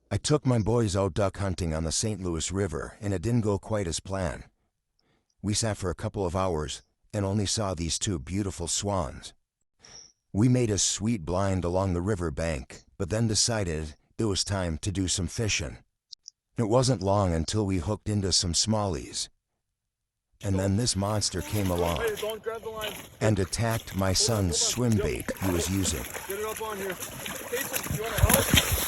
I took my boys out duck hunting on the St. Louis River, and it didn't go quite as planned. We sat for a couple of hours and only saw these two beautiful swans. We made a sweet blind along the river bank, but then decided it was time to do some fishing. It wasn't long until we hooked into some smallies. And then this monster came along and attacked my son's swim bait he was using. Get it up on here. Jason, you want to help?